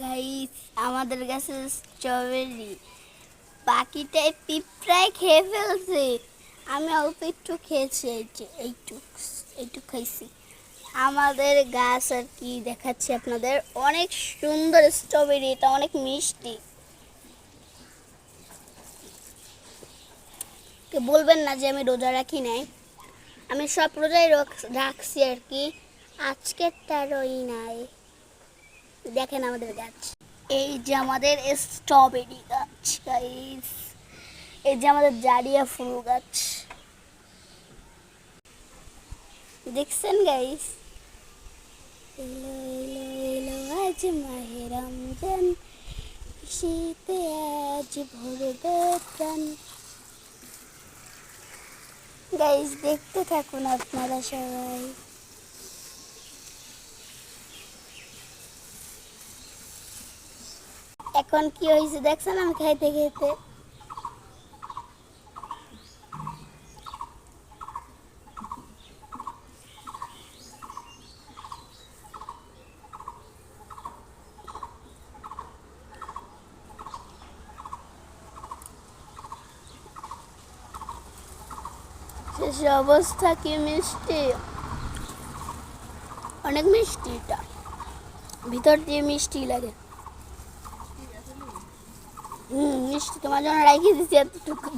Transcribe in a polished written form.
Guys, আমাদের কাছে strawberry বাকিটাই পিঁপড়ায় খেয়ে ফেলছে। আমি অল্প একটু খেয়েছি, এই যে এইটুক খাইছি। আমাদের গাছ আর কি দেখাচ্ছি আপনাদের, অনেক সুন্দর স্ট্রবেরি, এটা অনেক মিষ্টি। বলবেন না যে আমি রোজা রাখি নাই, আমি সব রোজাই রাখছি আর কি, আজকের তারই নাই। দেখেন আমাদের গাছ, এই যে আমাদের স্ট্রবেরি গাছ গাইস, এই যে আমাদের জারিয়া ফুল গাছ, দেখছেন গাইস। এলো এলো এলো আজ মাহে রমজান, শীতে আজ ভরবে প্রাণ। গাইস দেখতে থাকুন আপনারা সবাই। এখন কি হয়েছে দেখছেন, আমি খাইতে খেতে শেষ অবস্থা। কি মিষ্টি, অনেক মিষ্টি, এটা ভিতর দিয়ে মিষ্টি লাগে। মিষ্টি তোমার জন্য রাখিয়ে দিচ্ছি এতটুকু।